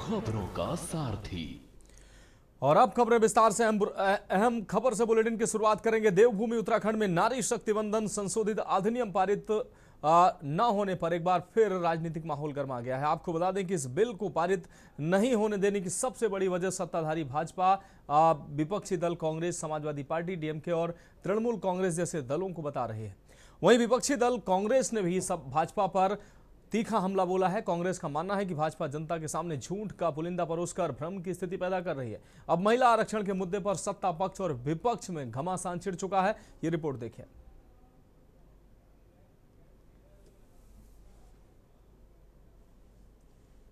खबरों का सारथी। और अब खबरें विस्तार से अहम खबर से बुलेटिन की शुरुआत करेंगे। देवभूमि उत्तराखंड में नारी शक्ति वंदन संशोधित अधिनियम पारित न होने पर एक बार फिर राजनीतिक माहौल गर्मा गया है। आपको बता दें कि इस बिल को पारित नहीं होने देने की सबसे बड़ी वजह सत्ताधारी भाजपा, विपक्षी दल कांग्रेस, समाजवादी पार्टी, डीएमके और तृणमूल कांग्रेस जैसे दलों को बता रहे हैं। वहीं विपक्षी दल कांग्रेस ने भी सब भाजपा पर तीखा हमला बोला है। कांग्रेस का मानना है कि भाजपा जनता के सामने झूठ का पुलिंदा परोसकर भ्रम की स्थिति पैदा कर रही है। अब महिला आरक्षण के मुद्दे पर सत्ता पक्ष और विपक्ष में घमासान छिड़ चुका है। ये रिपोर्ट देखिए।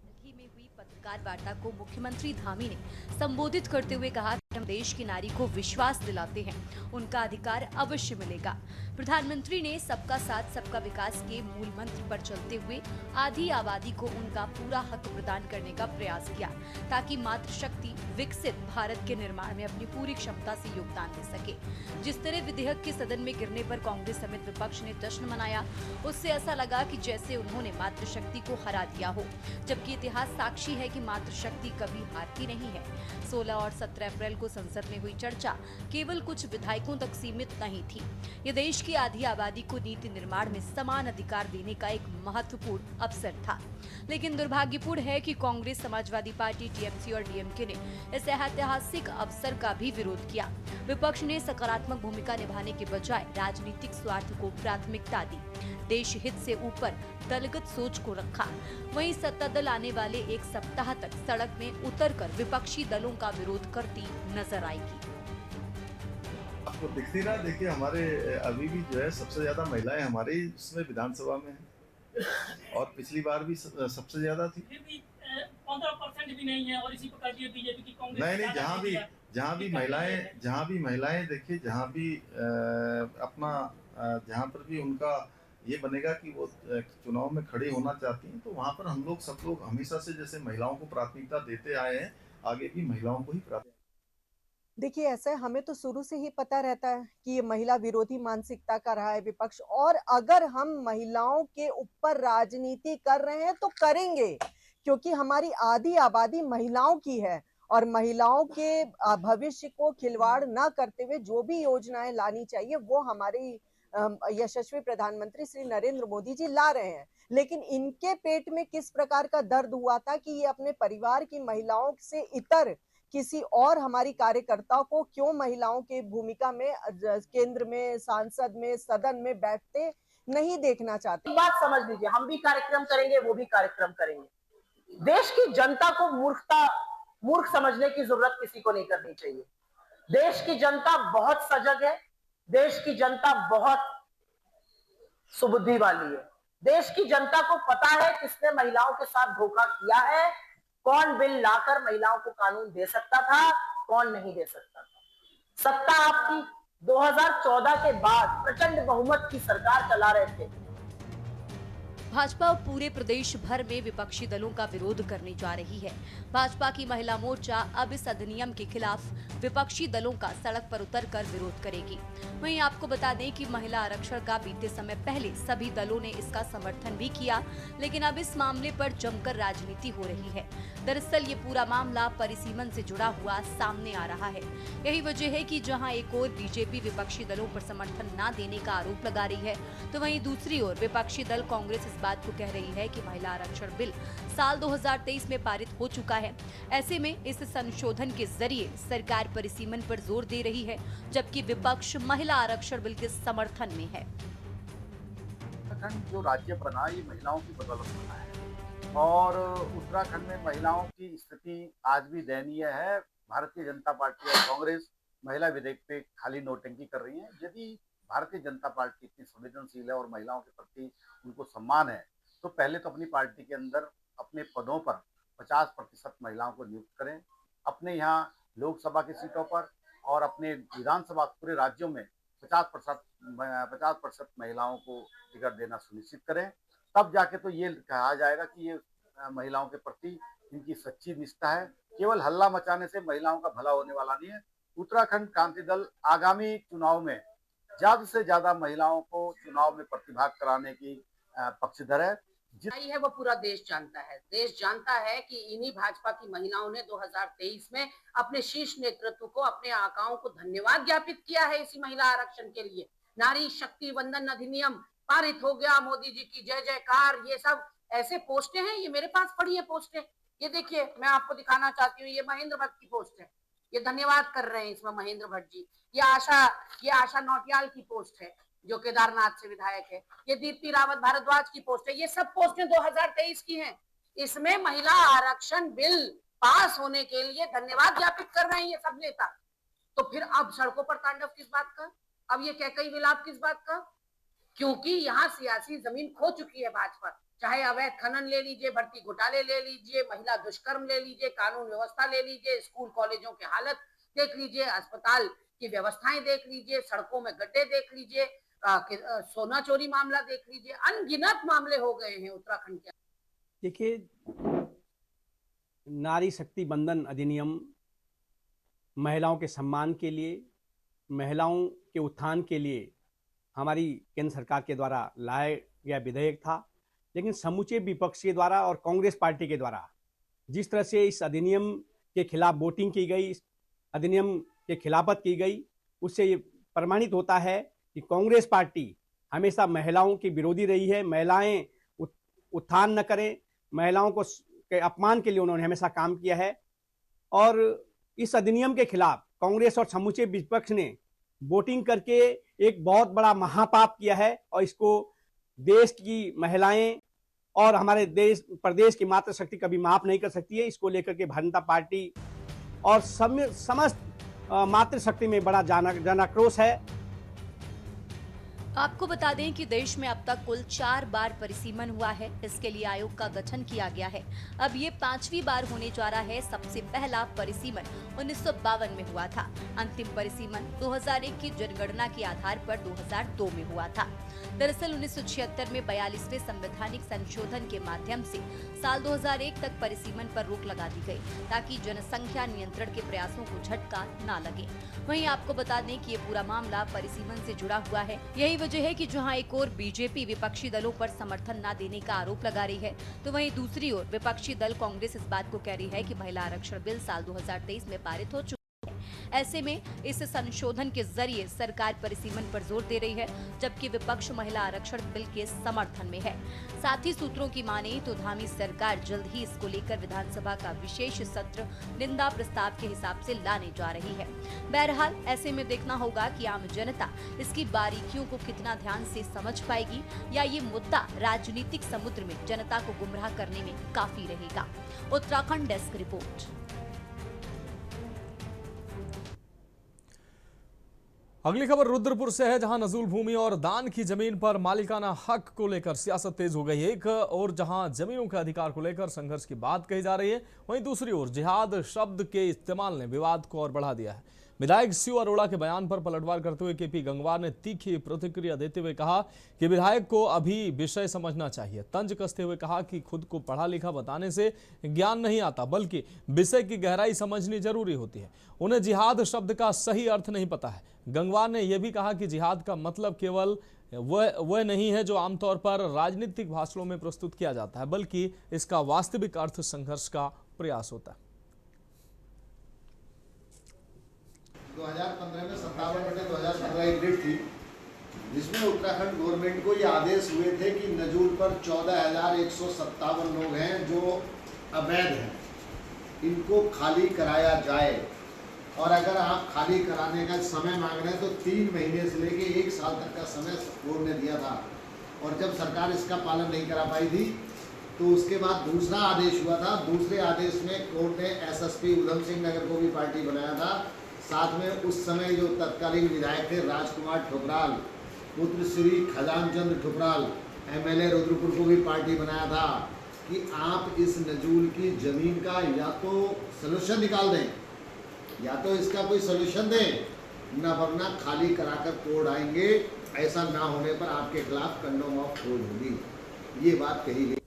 दिल्ली में हुई पत्रकार वार्ता को मुख्यमंत्री धामी ने संबोधित करते हुए कहा कि हम देश की नारी को विश्वास दिलाते हैं, उनका अधिकार अवश्य मिलेगा। प्रधानमंत्री ने सबका साथ सबका विकास के मूल मंत्र पर चलते हुए आधी आबादी को उनका पूरा हक प्रदान करने का प्रयास किया, ताकि मातृशक्ति विकसित भारत के निर्माण में अपनी पूरी क्षमता से योगदान दे सके। जिस तरह विधेयक के सदन में गिरने पर कांग्रेस समेत विपक्ष ने जश्न मनाया, उससे ऐसा लगा कि जैसे उन्होंने मातृशक्ति को हरा दिया हो, जबकि इतिहास साक्षी है कि मातृशक्ति कभी हारती नहीं है। 16 और 17 अप्रैल को संसद में हुई चर्चा केवल कुछ विधायकों तक सीमित नहीं थी। ये देश की आधी आबादी को नीति निर्माण में समान अधिकार देने का एक महत्वपूर्ण अवसर था। लेकिन दुर्भाग्यपूर्ण है कि कांग्रेस, समाजवादी पार्टी, टीएमसी और डीएमके ने इस ऐतिहासिक अवसर का भी विरोध किया। विपक्ष ने सकारात्मक भूमिका निभाने के बजाय राजनीतिक स्वार्थ को प्राथमिकता दी, देश हित से ऊपर दलगत सोच को रखा। वहीं सत्ता दल आने वाले एक सप्ताह तक सड़क में उतरकर विपक्षी दलों का विरोध करती नजर आएगी। आपको दिखती ना, देखिए हमारे अभी भी जो है सबसे ज्यादा महिलाएं हमारे इसमें विधानसभा में हैं और पिछली बार भी सबसे ज्यादा थी। 15% भी नहीं है और इसी प्रकार की बीजेपी की कांग्रेस नहीं, जहाँ भी महिलाएं देखिए, जहाँ भी अपना जहाँ पर भी उनका ये बनेगा कि वो चुनाव में खड़ी होना चाहती हैं, तो वहाँ पर हम लोग सब लोग हमेशा से जैसे महिलाओं को प्राथमिकता देते आए हैं, आगे भी महिलाओं को ही प्राथमिकता। देखिए, ऐसा है, हमें तो शुरू से ही पता रहता है कि ये महिला विरोधी मानसिकता का रहा है विपक्ष, और अगर हम महिलाओं के ऊपर राजनीति कर रहे हैं तो करेंगे, क्योंकि हमारी आधी आबादी महिलाओं की है और महिलाओं के भविष्य को खिलवाड़ ना करते हुए जो भी योजनाएं लानी चाहिए वो हमारे यशस्वी प्रधानमंत्री श्री नरेंद्र मोदी जी ला रहे हैं। लेकिन इनके पेट में किस प्रकार का दर्द हुआ था कि ये अपने परिवार की महिलाओं से इतर किसी और हमारी कार्यकर्ताओं को क्यों महिलाओं के भूमिका में केंद्र में, सांसद में, सदन में बैठते नहीं देखना चाहते। बात समझ लीजिए, हम भी कार्यक्रम करेंगे, वो भी कार्यक्रम करेंगे। देश की जनता को मूर्ख समझने की जरूरत किसी को नहीं करनी चाहिए। देश की जनता बहुत सजग है, देश की जनता बहुत सुबुद्धि वाली है। देश की जनता को पता है किसने महिलाओं के साथ धोखा किया है, कौन बिल लाकर महिलाओं को कानून दे सकता था, कौन नहीं दे सकता था। सत्ता आपकी 2014 के बाद प्रचंड बहुमत की सरकार चला रहे थे। भाजपा पूरे प्रदेश भर में विपक्षी दलों का विरोध करने जा रही है। भाजपा की महिला मोर्चा अब इस अधिनियम के खिलाफ विपक्षी दलों का सड़क पर उतरकर विरोध करेगी। वहीं आपको बता दें कि महिला आरक्षण का बीते समय पहले सभी दलों ने इसका समर्थन भी किया, लेकिन अब इस मामले पर जमकर राजनीति हो रही है। दरअसल ये पूरा मामला परिसीमन से जुड़ा हुआ सामने आ रहा है। यही वजह है कि जहां एक ओर बीजेपी विपक्षी दलों पर समर्थन न देने का आरोप लगा रही है, तो वहीं दूसरी ओर विपक्षी दल कांग्रेस इस बात को कह रही है कि महिला आरक्षण बिल साल 2023 में पारित हो चुका है। ऐसे में इस संशोधन के जरिए सरकार परिसीमन पर जोर दे रही है, जबकि विपक्ष महिला आरक्षण बिल के समर्थन में है। उत्तराखंड जो राज्य बना, ये महिलाओं की बदौलत बना है और उत्तराखंड में महिलाओं की स्थिति आज भी दयनीय है। भारतीय जनता पार्टी और कांग्रेस महिला विधेयक पे खाली नोटंकी कर रही है। यदि भारतीय जनता पार्टी इतनी संवेदनशील है और महिलाओं के प्रति उनको सम्मान है, तो पहले तो अपनी पार्टी के अंदर अपने पदों पर 50% महिलाओं को नियुक्त करें। अपने यहाँ लोकसभा की सीटों पर और अपने विधानसभा पूरे राज्यों में 50% महिलाओं को टिकट देना सुनिश्चित करें। तब जाके तो ये कहा जाएगा कि ये महिलाओं के प्रति इनकी सच्ची निष्ठा है। केवल हल्ला मचाने से महिलाओं का भला होने वाला नहीं है। उत्तराखंड क्रांति दल आगामी चुनाव में ज्यादा से ज्यादा महिलाओं को चुनाव में प्रतिभाग कराने की पक्षधर है। आई है वो पूरा देश जानता है। देश जानता है कि इन्हीं भाजपा की महिलाओं ने 2023 में अपने शीर्ष नेतृत्व को, अपने आकाओं को धन्यवाद ज्ञापित किया है इसी महिला आरक्षण के लिए। नारी शक्ति वंदन अधिनियम पारित हो गया, मोदी जी की जय जयकार, ये सब ऐसे पोस्टें हैं। ये मेरे पास पड़ी है पोस्टें, ये देखिए, मैं आपको दिखाना चाहती हूँ। ये महेंद्र भट्ट की पोस्ट है, ये धन्यवाद कर रहे हैं इसमें महेंद्र भट्ट जी। ये आशा नौटियाल की पोस्ट है जो केदारनाथ से विधायक है। ये दीप्ति रावत भारद्वाज की पोस्ट है। ये सब पोस्टें 2023 की हैं। इसमें महिला आरक्षण बिल पास होने के लिए धन्यवाद ज्ञापित कर रहे हैं ये सब नेता। तो फिर अब सड़कों पर तांडव किस बात का? अब ये कैकई विलाप किस बात का? क्योंकि यहाँ सियासी जमीन खो चुकी है भाजपा। चाहे अवैध खनन ले लीजिए, भर्ती घोटाले ले लीजिए, महिला दुष्कर्म ले लीजिए, कानून व्यवस्था ले लीजिए, स्कूल कॉलेजों की हालत देख लीजिए, अस्पताल की व्यवस्थाएं देख लीजिए, सड़कों में गड्ढे देख लीजिए, सोना चोरी मामला देख लीजिए, अनगिनत मामले हो गए हैं उत्तराखंड के। देखिए, नारी शक्ति बंधन अधिनियम महिलाओं के सम्मान के लिए, महिलाओं के उत्थान के लिए हमारी केंद्र सरकार के द्वारा लाया गया विधेयक था। लेकिन समूचे विपक्ष के द्वारा और कांग्रेस पार्टी के द्वारा जिस तरह से इस अधिनियम के खिलाफ वोटिंग की गई, इस अधिनियम के खिलाफत की गई, उससे ये प्रमाणित होता है कि कांग्रेस पार्टी हमेशा महिलाओं की विरोधी रही है। महिलाएं उत्थान न करें, महिलाओं को के अपमान के लिए उन्होंने हमेशा काम किया है। और इस अधिनियम के खिलाफ कांग्रेस और समूचे विपक्ष ने वोटिंग करके एक बहुत बड़ा महापाप किया है और इसको देश की महिलाएं और हमारे प्रदेश की मातृशक्ति कभी माफ नहीं कर सकती है। इसको लेकर के भारतीय जनता पार्टी और समस्त मातृशक्ति में बड़ा जनाक्रोश है। आपको बता दें कि देश में अब तक कुल 4 बार परिसीमन हुआ है। इसके लिए आयोग का गठन किया गया है। अब ये 5वीं बार होने जा रहा है। सबसे पहला परिसीमन 1952 में हुआ था। अंतिम परिसीमन 2001 की जनगणना के आधार पर 2002 में हुआ था। दरअसल 1976 में 42वें संवैधानिक संशोधन के माध्यम से साल 2001 तक परिसीमन पर रोक लगा दी गई ताकि जनसंख्या नियंत्रण के प्रयासों को झटका न लगे। वहीं आपको बता दें कि ये पूरा मामला परिसीमन से जुड़ा हुआ है। यही वजह है कि जहां एक ओर बीजेपी विपक्षी दलों पर समर्थन न देने का आरोप लगा रही है, तो वहीं दूसरी ओर विपक्षी दल कांग्रेस इस बात को कह रही है कि महिला आरक्षण बिल साल 2023 में पारित हो चुका है। ऐसे में इस संशोधन के जरिए सरकार परिसीमन पर जोर दे रही है, जबकि विपक्ष महिला आरक्षण बिल के समर्थन में है। साथ ही सूत्रों की माने तो धामी सरकार जल्द ही इसको लेकर विधानसभा का विशेष सत्र निंदा प्रस्ताव के हिसाब से लाने जा रही है। बहरहाल ऐसे में देखना होगा कि आम जनता इसकी बारीकियों को कितना ध्यान से समझ पाएगी या ये मुद्दा राजनीतिक समुद्र में जनता को गुमराह करने में काफी रहेगा। Uttarakhand desk report. अगली खबर रुद्रपुर से है, जहां नजूल भूमि और दान की जमीन पर मालिकाना हक को लेकर सियासत तेज हो गई है। एक और जहां जमीनों के अधिकार को लेकर संघर्ष की बात कही जा रही है, वहीं दूसरी ओर जिहाद शब्द के इस्तेमाल ने विवाद को और बढ़ा दिया है। विधायक शिव अरोड़ा के बयान पर पलटवार करते हुए केपी गंगवार ने तीखी प्रतिक्रिया देते हुए कहा कि विधायक को अभी विषय समझना चाहिए। तंज कसते हुए कहा कि खुद को पढ़ा लिखा बताने से ज्ञान नहीं आता, बल्कि विषय की गहराई समझनी जरूरी होती है। उन्हें जिहाद शब्द का सही अर्थ नहीं पता है। गंगवार ने यह भी कहा कि जिहाद का मतलब केवल वह नहीं है जो आमतौर पर राजनीतिक भाषणों में प्रस्तुत किया जाता है, बल्कि इसका वास्तविक अर्थ संघर्ष का प्रयास होता है। 2015 में 57/2015 एक डेट थी जिसमें उत्तराखंड गवर्नमेंट को ये आदेश हुए थे कि नजूल पर 14,157 लोग हैं जो अवैध हैं, इनको खाली कराया जाए। और अगर आप खाली कराने का समय मांग रहे हैं तो 3 महीने से लेके 1 साल तक का समय कोर्ट ने दिया था। और जब सरकार इसका पालन नहीं करा पाई थी तो उसके बाद दूसरा आदेश हुआ था। दूसरे आदेश में कोर्ट ने एसएसपी उधम सिंह नगर को भी पार्टी बनाया था। साथ में उस समय जो तत्कालीन विधायक थे राजकुमार ठुकराल, पुत्र श्री खजान चंद्र ठुकराल, एमएलए रुद्रपुर को भी पार्टी बनाया था कि आप इस नजूल की जमीन का या तो सलूशन निकाल दें या तो इसका कोई सलूशन दें, न वरना खाली कराकर कोर्ट आएंगे। ऐसा ना होने पर आपके खिलाफ कंडोम ऑफ कोर्ट होगी, ये बात कही गई।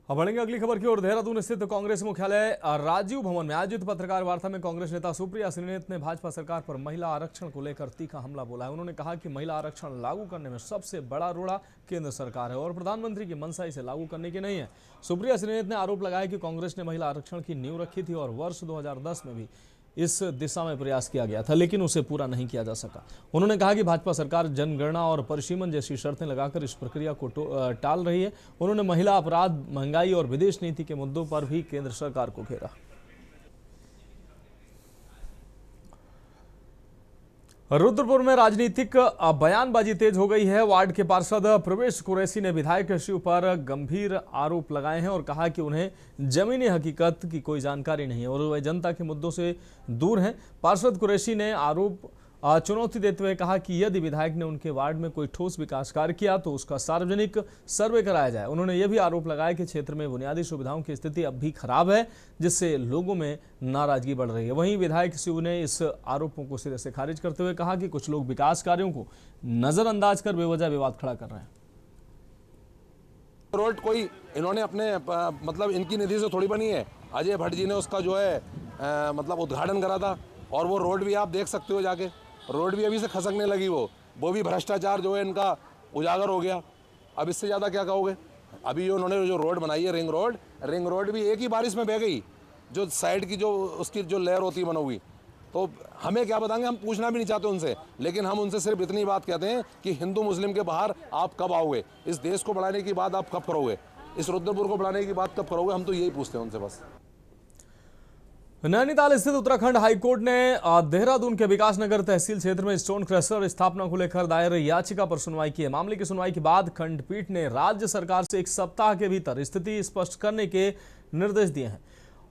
अब बढ़ेंगे अगली खबर की ओर। देहरादून स्थित कांग्रेस मुख्यालय राजीव भवन में आयोजित पत्रकार वार्ता में कांग्रेस नेता सुप्रिया श्रीनेत ने भाजपा सरकार पर महिला आरक्षण को लेकर तीखा हमला बोला है। उन्होंने कहा कि महिला आरक्षण लागू करने में सबसे बड़ा रोड़ा केंद्र सरकार है और प्रधानमंत्री की मंशा इसे लागू करने की नहीं है। सुप्रिया श्रीनेत ने आरोप लगाया कि कांग्रेस ने महिला आरक्षण की नींव रखी थी और वर्ष 2010 में भी इस दिशा में प्रयास किया गया था, लेकिन उसे पूरा नहीं किया जा सका। उन्होंने कहा कि भाजपा सरकार जनगणना और परिसीमन जैसी शर्तें लगाकर इस प्रक्रिया को टाल रही है। उन्होंने महिला अपराध, महंगाई और विदेश नीति के मुद्दों पर भी केंद्र सरकार को घेरा। रुद्रपुर में राजनीतिक बयानबाजी तेज हो गई है। वार्ड के पार्षद प्रवेश कुरैशी ने विधायक शिव पर गंभीर आरोप लगाए हैं और कहा कि उन्हें जमीनी हकीकत की कोई जानकारी नहीं है और वे जनता के मुद्दों से दूर हैं। पार्षद कुरैशी ने आरोप चुनौती देते हुए कहा कि यदि विधायक ने उनके वार्ड में कोई ठोस विकास कार्य किया तो उसका सार्वजनिक सर्वे कराया जाए। उन्होंने यह भी आरोप लगाया कि क्षेत्र में बुनियादी सुविधाओं की स्थिति अब भी खराब है, जिससे लोगों में नाराजगी बढ़ रही है। वहीं विधायक शिव ने इस आरोपों को सिरे से खारिज करते हुए कहा कि कुछ लोग विकास कार्यों को नजरअंदाज कर बेवजह विवाद खड़ा कर रहे हैं। रोड कोई इन्होंने अपने मतलब इनकी निधि से थोड़ी बनी है। अजय भट्ट जी ने उसका जो है मतलब उद्घाटन करा था और वो रोड भी आप देख सकते हो, जाके रोड भी अभी से खसकने लगी। वो भी भ्रष्टाचार जो है इनका उजागर हो गया। अब इससे ज़्यादा क्या कहोगे। अभी उन्होंने जो रोड बनाई है रिंग रोड भी एक ही बारिश में बह गई। जो साइड की जो उसकी जो लेयर होती है बनोगी, तो हमें क्या बताएंगे, हम पूछना भी नहीं चाहते उनसे, लेकिन हम उनसे सिर्फ इतनी बात कहते हैं कि हिंदू मुस्लिम के बाहर आप कब आओगे, इस देश को बढ़ाने की बात आप कब करोगे, इस रुद्रपुर को बढ़ाने की बात कब करोगे। हम तो यही पूछते हैं उनसे बस। नैनीताल स्थित उत्तराखंड हाईकोर्ट ने देहरादून के विकासनगर तहसील क्षेत्र में स्टोन क्रशर स्थापना को लेकर दायर याचिका पर सुनवाई की है। मामले की सुनवाई के बाद खंडपीठ ने राज्य सरकार से 1 सप्ताह के भीतर स्थिति स्पष्ट करने के निर्देश दिए हैं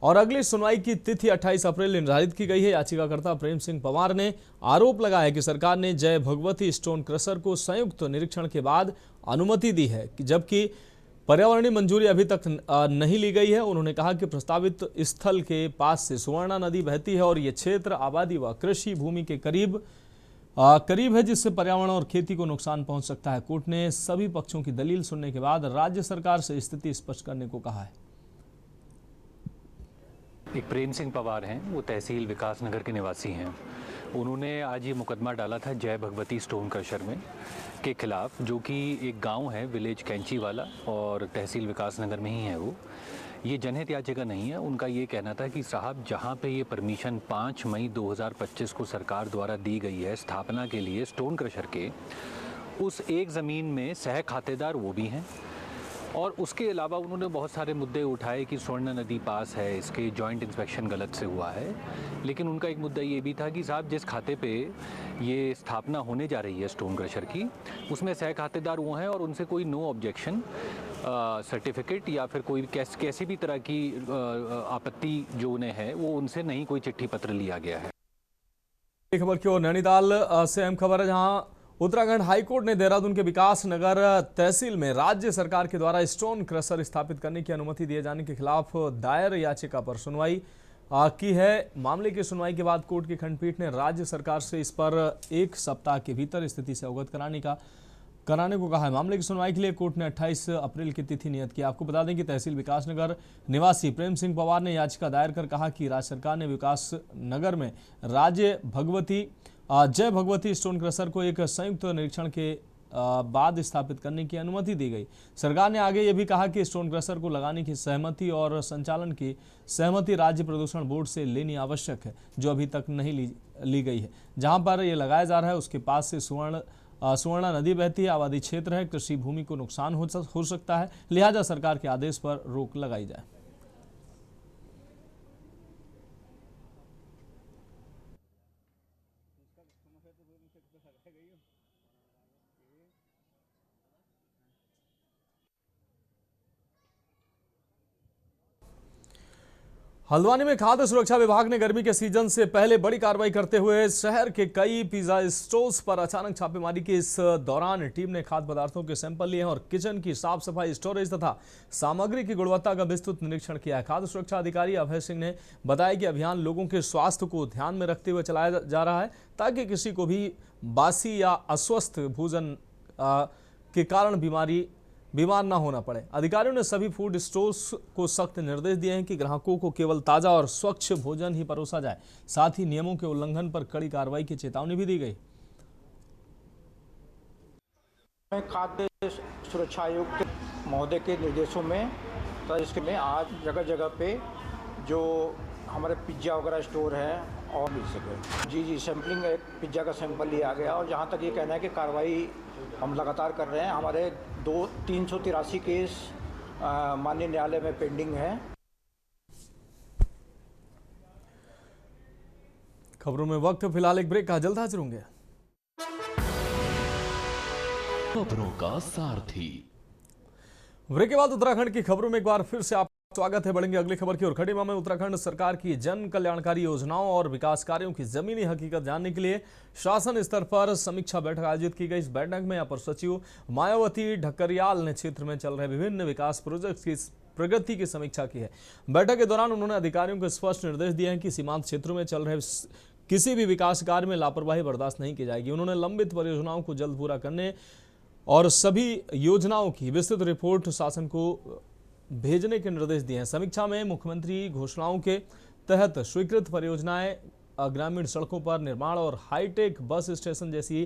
और अगली सुनवाई की तिथि 28 अप्रैल निर्धारित की गई है। याचिकाकर्ता प्रेम सिंह पवार ने आरोप लगाया कि सरकार ने जय भगवती स्टोन क्रशर को संयुक्त निरीक्षण के बाद अनुमति दी है, जबकि पर्यावरणीय मंजूरी अभी तक नहीं ली गई है। उन्होंने कहा कि प्रस्तावित स्थल के पास से सुवर्णा नदी बहती है और ये क्षेत्र आबादी व कृषि भूमि के करीब है, जिससे पर्यावरण और खेती को नुकसान पहुंच सकता है। कोर्ट ने सभी पक्षों की दलील सुनने के बाद राज्य सरकार से स्थिति स्पष्ट करने को कहा है। एक प्रेम सिंह पवार हैं, वो तहसील विकासनगर के निवासी हैं। उन्होंने आज ये मुकदमा डाला था जय भगवती स्टोन क्रशर में के खिलाफ, जो कि एक गांव है विलेज कैंची वाला और तहसील विकासनगर में ही है। वो ये जनहित याचिका नहीं है। उनका ये कहना था कि साहब, जहां पे ये परमिशन 5 मई 2025 को सरकार द्वारा दी गई है स्थापना के लिए स्टोन क्रशर के, उस एक ज़मीन में सह खातेदार वो भी हैं और उसके अलावा उन्होंने बहुत सारे मुद्दे उठाए कि स्वर्ण नदी पास है, इसके जॉइंट इंस्पेक्शन गलत से हुआ है। लेकिन उनका एक मुद्दा ये भी था कि साहब, जिस खाते पे ये स्थापना होने जा रही है स्टोन क्रशर की, उसमें सह खातेदार वो हैं और उनसे कोई नो ऑब्जेक्शन सर्टिफिकेट या फिर कोई कैसी भी तरह की आपत्ति जो उन्हें है, वो उनसे नहीं कोई चिट्ठी पत्र लिया गया है। खबर की ओर नैनीताल से अहम खबर है, जहां उत्तराखंड हाईकोर्ट ने देहरादून के विकास नगर तहसील में राज्य सरकार के द्वारा स्टोन क्रशर स्थापित करने की अनुमति दिए जाने के खिलाफ दायर याचिका पर सुनवाई की है। मामले की सुनवाई के बाद कोर्ट की खंडपीठ ने राज्य सरकार से इस पर 1 सप्ताह के भीतर स्थिति से अवगत कराने को कहा है। मामले की सुनवाई के लिए कोर्ट ने 28 अप्रैल की तिथि नियत की। आपको बता दें कि तहसील विकासनगर निवासी प्रेम सिंह पवार ने याचिका दायर कर कहा कि राज्य सरकार ने विकास नगर में जय भगवती स्टोन क्रशर को एक संयुक्त निरीक्षण के बाद स्थापित करने की अनुमति दी गई। सरकार ने आगे ये भी कहा कि स्टोन क्रशर को लगाने की सहमति और संचालन की सहमति राज्य प्रदूषण बोर्ड से लेनी आवश्यक है, जो अभी तक नहीं ली गई है। जहां पर ये लगाया जा रहा है उसके पास से सुवर्णा नदी बहती है, आबादी क्षेत्र है, कृषि भूमि को नुकसान हो सकता है, लिहाजा सरकार के आदेश पर रोक लगाई जाए। हल्द्वानी में खाद्य सुरक्षा विभाग ने गर्मी के सीजन से पहले बड़ी कार्रवाई करते हुए शहर के कई पिज्जा स्टोर्स पर अचानक छापेमारी की। इस दौरान टीम ने खाद्य पदार्थों के सैंपल लिए और किचन की साफ सफाई, स्टोरेज तथा सामग्री की गुणवत्ता का विस्तृत निरीक्षण किया है। खाद्य सुरक्षा अधिकारी अभय सिंह ने बताया कि अभियान लोगों के स्वास्थ्य को ध्यान में रखते हुए चलाया जा रहा है, ताकि किसी को भी बासी या अस्वस्थ भोजन के कारण बीमारी बीमार न होना पड़े। अधिकारियों ने सभी फूड स्टोर्स को सख्त निर्देश दिए हैं कि ग्राहकों को केवल ताज़ा और स्वच्छ भोजन ही परोसा जाए। साथ ही नियमों के उल्लंघन पर कड़ी कार्रवाई की चेतावनी भी दी गई। खाद्य सुरक्षा आयुक्त महोदय के निर्देशों में इसमें आज जगह जगह पे जो हमारे पिज्ज़ा वगैरह स्टोर है और मिल सके। जी सैंपलिंग एक पिज्ज़ा का सैंपल लिया गया और जहाँ तक ये कहना है कि कार्रवाई हम लगातार कर रहे हैं। हमारे 383 केस माननीय न्यायालय में पेंडिंग है। खबरों में वक्त फिलहाल एक ब्रेक का, जल्द हाजिर होंगे। खबरों का सारथी। ब्रेक के बाद उत्तराखंड की खबरों में एक बार फिर से आपका स्वागत है। बढ़ेंगे अगली खबर की ओर। खड़ी में उत्तराखंड सरकार की जन कल्याणकारी योजनाओं और विकास कार्यों की जमीनी हकीकत जानने के लिए शासन स्तर पर समीक्षा बैठक आयोजित की गई। इस बैठक में अपर सचिव मायावती ढक्करियाल ने क्षेत्र में चल रहे विभिन्न विकास प्रोजेक्ट की प्रगति की समीक्षा की है। बैठक के दौरान उन्होंने अधिकारियों को स्पष्ट निर्देश दिए हैं कि सीमांत क्षेत्रों में चल रहे किसी भी विकास कार्य में लापरवाही बर्दाश्त नहीं की जाएगी। उन्होंने लंबित परियोजनाओं को जल्द पूरा करने और सभी योजनाओं की विस्तृत रिपोर्ट शासन को भेजने के निर्देश दिए हैं। समीक्षा में मुख्यमंत्री घोषणाओं के तहत स्वीकृत परियोजनाएं, ग्रामीण सड़कों पर निर्माण और हाईटेक बस स्टेशन जैसी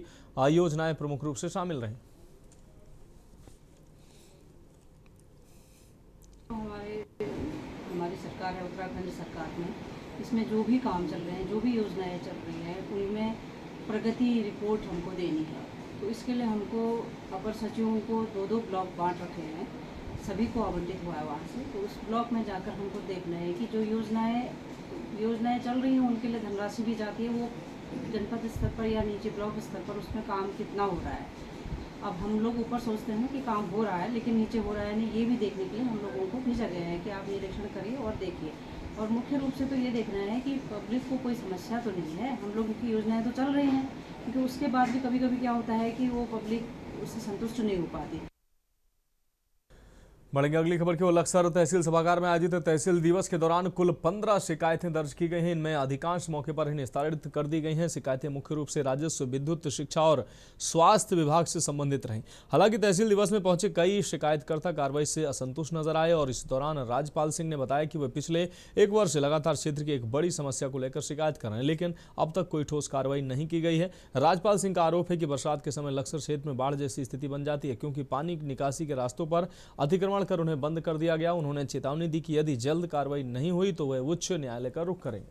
योजनाएं प्रमुख रूप से शामिल रहीं। हमारी सरकार है उत्तराखंड सरकार में, इसमें जो भी काम चल रहे हैं, जो भी योजनाएं चल रही हैं, उनमें प्रगति रिपोर्ट हमको देनी है। तो इसके लिए हमको अपर सचिवों को 2-2 ब्लॉक बांट रखे हैं, सभी को आवंटित हुआ है वहाँ से। तो उस ब्लॉक में जाकर हमको देखना है कि जो योजनाएं चल रही हैं उनके लिए धनराशि भी जाती है, वो जनपद स्तर पर या नीचे ब्लॉक स्तर पर उसमें काम कितना हो रहा है। अब हम लोग ऊपर सोचते हैं कि काम हो रहा है, लेकिन नीचे हो रहा है नहीं, ये भी देखने के लिए हम लोगों को भेजा गया है कि आप निरीक्षण करिए और देखिए। और मुख्य रूप से तो ये देखना है कि पब्लिक को कोई समस्या तो नहीं है। हम लोगों की योजनाएं तो चल रही हैं, क्योंकि उसके बाद भी कभी कभी क्या होता है कि वो पब्लिक उससे संतुष्ट नहीं हो पाती। बढ़ेंगे अगली खबर की ओर। लक्सर तहसील सभागार में आयोजित तहसील दिवस के दौरान कुल 15 शिकायतें दर्ज की गई हैं। इनमें अधिकांश मौके पर ही निस्तारित कर दी गई हैं। शिकायतें मुख्य रूप से राजस्व, विद्युत, शिक्षा और स्वास्थ्य विभाग से संबंधित रहीं। हालांकि तहसील दिवस में पहुंचे कई शिकायतकर्ता कार्रवाई से असंतुष्ट नजर आए और इस दौरान राजपाल सिंह ने बताया कि वे पिछले 1 वर्ष से लगातार क्षेत्र की एक बड़ी समस्या को लेकर शिकायत कर रहे हैं, लेकिन अब तक कोई ठोस कार्रवाई नहीं की गई है। राजपाल सिंह का आरोप है कि बरसात के समय लक्सर क्षेत्र में बाढ़ जैसी स्थिति बन जाती है, क्योंकि पानी निकासी के रास्तों पर अतिक्रमण कर उन्हें बंद कर दिया गया। उन्होंने चेतावनी दी कि यदि जल्द कार्रवाई नहीं हुई तो वे उच्च न्यायालय का रुख करेंगे।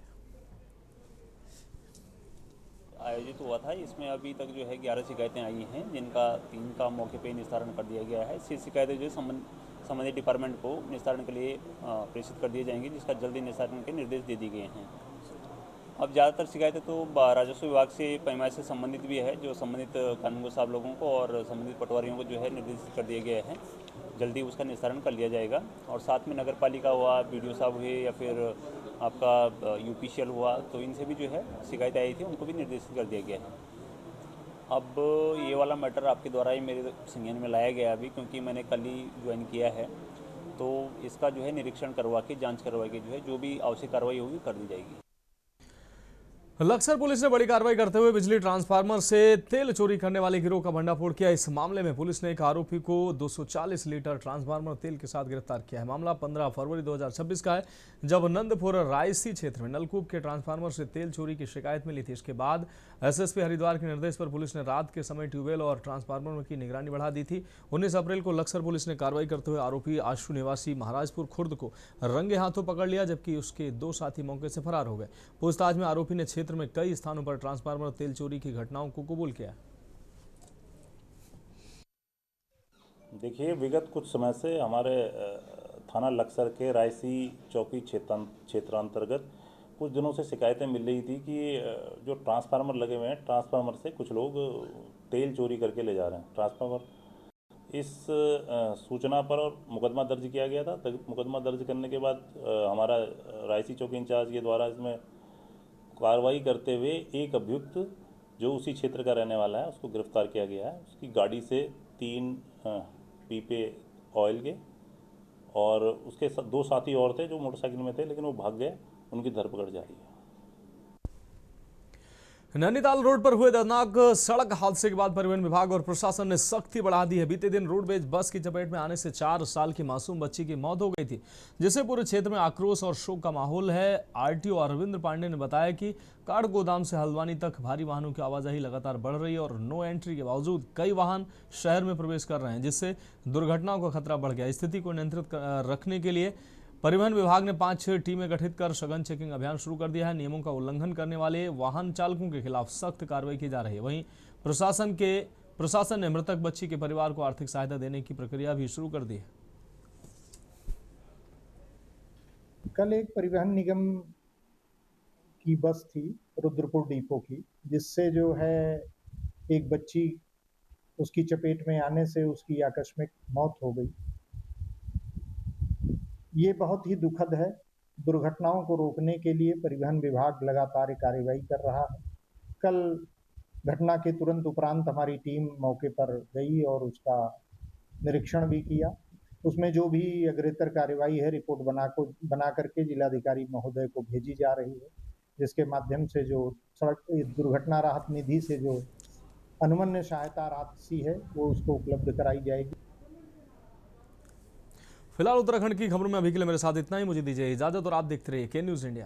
आयोजित हुआ था, इसमें अभी तक जो है 11 शिकायतें आई हैं, जिनका 3 का मौके पे निस्तारण कर दिया गया है। 6 शिकायतें जो है संबंधित डिपार्टमेंट को निस्तारण के लिए प्रेषित कर दिए जाएंगी, जिसका जल्दी निस्तारण के निर्देश दे दिए गए हैं। अब ज़्यादातर शिकायतें तो राजस्व विभाग से पैमाइश से संबंधित भी है, जो संबंधित कानूनगो साहब लोगों को और संबंधित पटवारियों को जो है निर्देशित कर दिया गया है, जल्दी उसका निस्तारण कर लिया जाएगा। और साथ में नगर पालिका हुआ, BDO साहब हुए या फिर आपका UPCL हुआ, तो इनसे भी जो है शिकायतें आई थी, उनको भी निर्देशित कर दिया गया है। अब ये वाला मैटर आपके द्वारा ही मेरे संज्ञान में लाया गया अभी, क्योंकि मैंने कल ही ज्वाइन किया है, तो इसका जो है निरीक्षण करवा के, जाँच करवा के जो है जो भी आवश्यक कार्रवाई होगी कर दी जाएगी। लक्सर पुलिस ने बड़ी कार्रवाई करते हुए बिजली ट्रांसफार्मर से तेल चोरी करने वाले गिरोह का भंडाफोड़ किया। इस मामले में पुलिस ने एक आरोपी को 240 लीटर ट्रांसफार्मर तेल के साथ गिरफ्तार किया है। मामला 15 फरवरी 2026 का है, जब नंदपुर रायसी क्षेत्र में नलकूप के ट्रांसफार्मर से तेल चोरी की शिकायत मिली थी। इसके बाद SSP हरिद्वार के निर्देश पर पुलिस ने रात के समय ट्यूबवेल और ट्रांसफार्मर की निगरानी बढ़ा दी थी। 19 अप्रैल को लक्सर पुलिस ने कार्रवाई करते हुए आरोपी आशु निवासी महाराजपुर खुर्द को रंगे हाथों पकड़ लिया, जबकि उसके 2 साथी मौके से फरार हो गए। पूछताछ में आरोपी ने क्षेत्र में कई स्थानों पर ट्रांसफार्मर तेल चोरी की घटनाओं को कबूल किया। देखिए, विगत कुछ समय से हमारे थाना लक्सर के रायसी चौकी क्षेत्रांतर्गत कुछ दिनों से शिकायतें मिल रही थी कि जो ट्रांसफार्मर लगे हुए हैं, ट्रांसफार्मर से कुछ लोग तेल चोरी करके ले जा रहे हैं ट्रांसफार्मर। इस सूचना पर मुकदमा दर्ज किया गया था। मुकदमा दर्ज करने के बाद हमारा रायसी चौकी इंचार्ज के द्वारा इसमें कार्रवाई करते हुए एक अभियुक्त जो उसी क्षेत्र का रहने वाला है, उसको गिरफ्तार किया गया है। उसकी गाड़ी से 3 पीपे ऑयल के और उसके 2 साथी और थे जो मोटरसाइकिल में थे, लेकिन वो भाग गए। उनकी धरपकड़ जारी है। नैनीताल रोड पर हुए दर्दनाक सड़क हादसे के बाद परिवहन विभाग और प्रशासन ने सख्ती बढ़ा दी है। बीते दिन रोडवेज बस की चपेट में आने से 4 साल की मासूम बच्ची की मौत हो गई थी, जिससे पूरे क्षेत्र में आक्रोश और शोक का माहौल है। आरटीओ अरविंद पांडे ने बताया कि काठ गोदाम से हल्द्वानी तक भारी वाहनों की आवाजाही लगातार बढ़ रही है और नो एंट्री के बावजूद कई वाहन शहर में प्रवेश कर रहे हैं, जिससे दुर्घटनाओं का खतरा बढ़ गया। स्थिति को नियंत्रित रखने के लिए परिवहन विभाग ने 5-6 टीमें गठित कर सघन चेकिंग अभियान शुरू कर दिया है। नियमों का उल्लंघन करने वाले वाहन चालकों के खिलाफ सख्त कार्रवाई की जा रही है। वहीं प्रशासन ने मृतक बच्ची के परिवार को आर्थिक सहायता देने की प्रक्रिया भी शुरू कर दी है। कल एक परिवहन निगम की बस थी रुद्रपुर डिपो की, जिससे जो है एक बच्ची उसकी चपेट में आने से उसकी आकस्मिक मौत हो गई। ये बहुत ही दुखद है। दुर्घटनाओं को रोकने के लिए परिवहन विभाग लगातार कार्रवाई कर रहा है। कल घटना के तुरंत उपरांत हमारी टीम मौके पर गई और उसका निरीक्षण भी किया। उसमें जो भी अग्रेतर कार्रवाई है रिपोर्ट बना करके जिलाधिकारी महोदय को भेजी जा रही है, जिसके माध्यम से जो सड़क दुर्घटना राहत निधि से जो अनुमन्य सहायता राशि है वो उसको उपलब्ध कराई जाएगी। फिलहाल उत्तराखंड की खबरों में अभी के लिए मेरे साथ इतना ही। मुझे दीजिए इजाजत और आप देखते रहिए के न्यूज़ इंडिया।